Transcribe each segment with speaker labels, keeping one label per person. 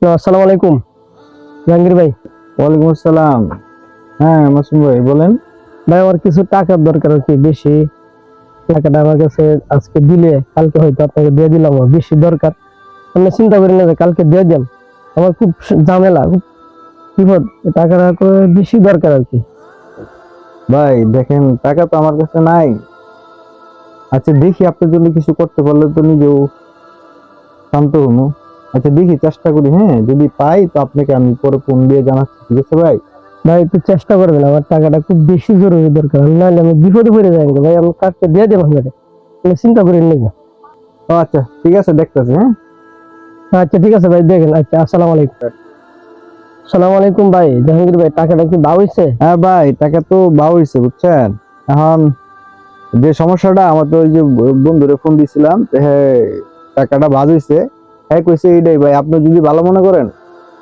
Speaker 1: আসসালামু আলাইকুম জাহাঙ্গীর ভাই।
Speaker 2: ওয়ালাইকুম আসসালাম। হ্যাঁ মাসুম ভাই বলেন।
Speaker 1: ভাই আমার কিছু টাকার দরকার আর কি, বেশি টাকাটা আমার কাছে আজকে দিলে কালকে হয়তো আপনাকে দিয়ে দিলাম, বেশি দরকার। আপনি চিন্তা করেন না যে কালকে দিয়ে দেন, আমার খুব ঝামেলা, খুব বিপদ, টাকাটা বেশি দরকার আর কি।
Speaker 2: ভাই দেখেন টাকা তো আমার কাছে নাই। আচ্ছা দেখি আপনার জন্য কিছু করতে পারলে তো নিজেও শান্ত হবো। আচ্ছা দেখি চেষ্টা করি, হ্যাঁ যদি পাই তো আপনাকে আমি পরে ফোন দিয়ে জানাচ্ছি, ঠিক আছে ভাই?
Speaker 1: ভাই একটু চেষ্টা করবেন, আমার টাকাটা খুব বেশি জরুরি দরকার, নাহলে আমি বিপদে পড়ে যাই ভাই। আমি কালকে দিয়ে দেবো আপনাকে, আপনি চিন্তা করেন না।
Speaker 2: ও আচ্ছা ঠিক আছে, দেখতেছি। হ্যাঁ
Speaker 1: আচ্ছা ঠিক আছে ভাই, দেখেন। আচ্ছা আসসালামু আলাইকুম। আসসালামু আলাইকুম ভাই জাহাঙ্গীর ভাই, টাকাটা কি বা হইছে?
Speaker 2: হ্যাঁ ভাই টাকা তো বাউ হয়েছে বুঝছেন। এখন যে সমস্যাটা, আমার তো ওই যে বন্ধুরে ফোন দিছিলাম, হ্যাঁ টাকাটা বাদ হয়েছে। হ্যাঁ কইছে এইটাই ভাই, আপনি যদি ভালো মনে করেন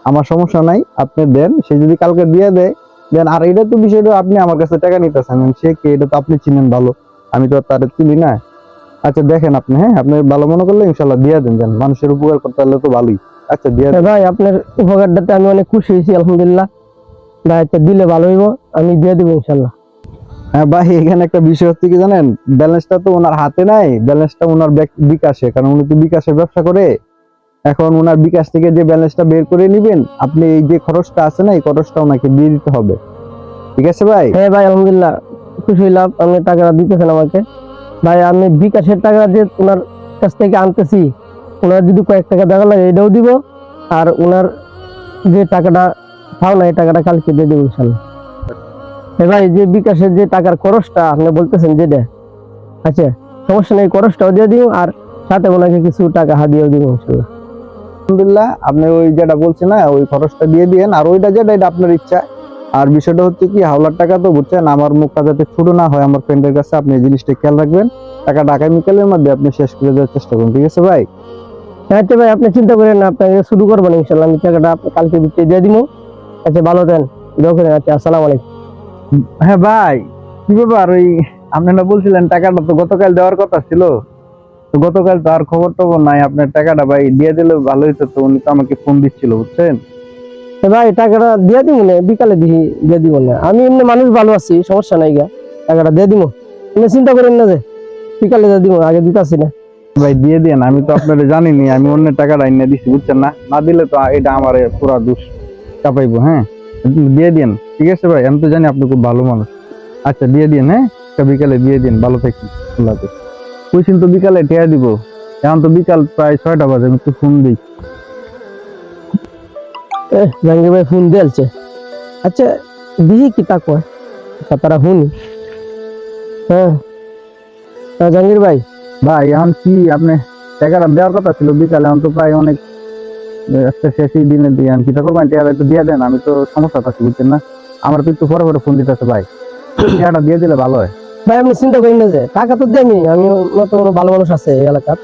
Speaker 2: আমার সমস্যা নাই, আপনি দেন। সে যদি কালকে দিয়ে দেয় দেন। আর এটা তো বিষয়টা, আপনি আমার কাছে টাকা নিতেছেন, সে কে এটা তো আপনি চিনেন ভালো, আমি তো তার চিনি না। আচ্ছা দেখেন আপনি, হ্যাঁ আপনি ভালো মনে করলে ইনশাল্লাহ দিয়ে দেন। যান, মানুষের উপকার করতে পারলে তো ভালোই। আচ্ছা দিয়ে দেন
Speaker 1: ভাই আপনার উপকারটাতে আমি অনেক খুশি হয়েছি, আলহামদুলিল্লাহ। ভাই আচ্ছা দিলে ভালো হইব, আমি দিয়ে দেবো ইনশাল্লাহ।
Speaker 2: হ্যাঁ ভাই এখানে একটা বিষয় হচ্ছে কি জানেন, ব্যালেন্সটা তো ওনার হাতে নাই, ব্যালেন্সটা ওনার বিকাশে, কারণ উনি তো বিকাশে ব্যবসা করে। এখন ওনার বিকাশ থেকে যে ব্যালেন্সটা বের করে নিবেন আপনি, এই যে খরচটা আছে না, এই খরচটা ওনাকে দিয়ে দিতে হবে, ঠিক আছে ভাই?
Speaker 1: হ্যাঁ ভাই আলহামদুলিল্লাহ, খুশি হইলাম আপনি টাকাটা দিতেছেন আমাকে। ভাই আমি বিকাশের টাকা যে ওনার কাছ থেকে আনতেছি, ওনার যদি কয়েক টাকা দেখা লাগে এটাও দিব, আর ওনার যে টাকাটা পাও না এই টাকাটা কালকে দিয়ে দেবো ইনশাল্লাহ। হ্যাঁ ভাই, যে বিকাশের যে টাকার খরচটা আপনি বলতেছেন যেটা, আচ্ছা সমস্যা নেই, খরচটাও দিয়ে দিব, আর সাথে ওনাকে কিছু টাকা হাদিয়েও দিব ইনশাল্লাহ।
Speaker 2: আলহামদুলিল্লাহ, আপনি ওই যেটা বলছেন না ওই খরচটা দিয়ে দিয়েন, আর ওইটা যেটা এটা আপনার ইচ্ছা। আর বিষয়টা হচ্ছে কি, হাওলার টাকা তো বুঝছেন, আমার মুখটা যাতে ছোট না হয় আমার ফ্রেন্ডের কাছে, আপনি এই জিনিসটা খেয়াল রাখবেন। টাকাটা আগামীকালের মধ্যে আপনি শেষ করে দেওয়ার চেষ্টা করুন, ঠিক আছে ভাই?
Speaker 1: আচ্ছা ভাই আপনি চিন্তা করেন না, আপনাকে শুরু করবেন ইনশাল্লাহ, আমি টাকাটা কালকে ভিতরে দিয়ে দিব। আচ্ছা ভালো দেন, দোয়া করেন। আচ্ছা আসসালামু আলাইকুম।
Speaker 2: হ্যাঁ ভাই কি ব্যাপার, ওই আপনি না বলছিলেন টাকাটা তো গতকাল দেওয়ার কথা ছিল, তো গতকাল তো আর খবর টবর নাই আপনার। টাকাটা ভাই দিয়ে দিলে ভালো হতো, তো উনি তো আমাকে ফোন দিচ্ছিল বুঝছেন।
Speaker 1: ভাই টাকাটা দিয়ে দিব না, বিকালে দিয়ে দিব না, আমি এমনি মানুষ ভালো আছি, সমস্যা নাই গা, টাকাটা দিয়ে দিব, আপনি চিন্তা করেন না যে বিকালে দিয়ে দিব, আগে দিতে আসি না।
Speaker 2: ভাই দিয়ে দেন, আমি তো আপনারা জানিনি, আমি অন্যের টাকাটা এনে দিচ্ছি বুঝছেন না, না দিলে তো এটা আমার পুরা দোষ চাপাইবো। হ্যাঁ দিয়ে দেন, ঠিক আছে ভাই, আমি তো জানি আপনি খুব ভালো মানুষ। আচ্ছা দিয়ে দিন, হ্যাঁ বিকালে দিয়ে দিন, ভালো থাকি, আল্লাহ হাফেজ। কইছেন তো বিকালে টেয়া দিব, এখন তো বিকাল প্রায় 6টা বাজে, আমি একটু ফোন দিই।
Speaker 1: জাহাঙ্গীর ভাই ফোন দিয়েছে, আচ্ছা দিহি কি তা কয়, তারা শুনি। হ্যাঁ জাহাঙ্গীর ভাই।
Speaker 2: ভাই এখন কি আপনি টাকাটা দেওয়ার কথা ছিল বিকালে, এখন তো প্রায় অনেক একটা শেষই দিনে দিয়ে আমি কিটা করবেন, টেয়াটা একটু দিয়ে দেন, আমি তো সমস্যা আছে বুঝছেন না, আমার তো একটু পরে পরে ফোন দিতেছে ভাই, টেয়াটা দিয়ে দিলে ভালো হয়।
Speaker 1: ভাই আপনি চিন্তা করেন না যে টাকা তো দেমি, আমি মতো ভালো মানুষ আছে এই এলাকার,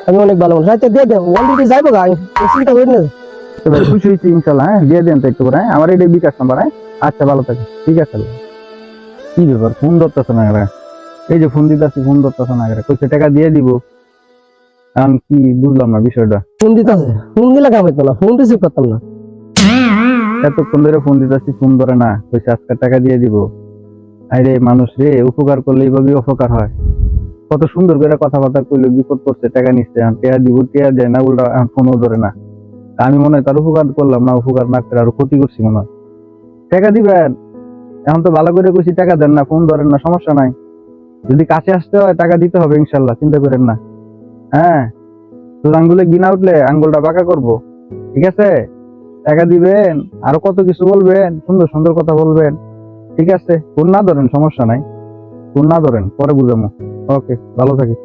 Speaker 1: আমি অনেক ভালো মানুষ। আচ্ছা দিয়ে দেবো, অলরেডি যাইবো গা, চিন্তা করেন না।
Speaker 2: তো ভাই খুশি হয়েছি ইনশাল্লাহ, হ্যাঁ দিয়ে দেন তো একটু করে, হ্যাঁ আমার এটা বিকাশ নাম্বার। হ্যাঁ আচ্ছা ভালো থাকে, ঠিক আছে। কি ব্যাপার ফোন ধরতেছে না এরা, এই যে ফোন দিতেছি ফোন ধরতেছে না এরা, কইছে টাকা দিয়ে দিব, এখন কি বুঝলাম না বিষয়টা।
Speaker 1: ফোন দিতে আছে, ফোন দিলে কাম হইতো না, ফোন রিসিভ করতাম না।
Speaker 2: এতক্ষণ ধরে ফোন দিতেছি ফোন ধরে না, কইছে আজকে টাকা দিয়ে দিব। আরে মানুষ রে, উপকার করলে এইভাবে উপকার হয়। কত সুন্দর করে কথাবার্তা কইলো, বিপদ করছে, টাকা নিচ্ছে, টেয়া দিব, টেয়া দেয় না, উল্টা ফোনও ধরে না। আমি মনে হয় তার উপকার করলাম না, উপকার না করে আরো ক্ষতি করছি মনে হয়। টাকা দিবেন, এখন তো ভালো করে কইছি টাকা দেন না, ফোন ধরেন না, সমস্যা নাই। যদি কাছে আসতে হয় টাকা দিতে হবে ইনশাল্লাহ, চিন্তা করেন না। হ্যাঁ তো আঙ্গুলে গিনা উঠলে আঙ্গুলটা বাঁকা করবো, ঠিক আছে? টাকা দিবেন, আরো কত কিছু বলবেন, সুন্দর সুন্দর কথা বলবেন, ঠিক আছে? ফোন না ধরেন, সমস্যা নাই, ফোন না ধরেন, পরে বুঝামো। ওকে ভালো থাকি।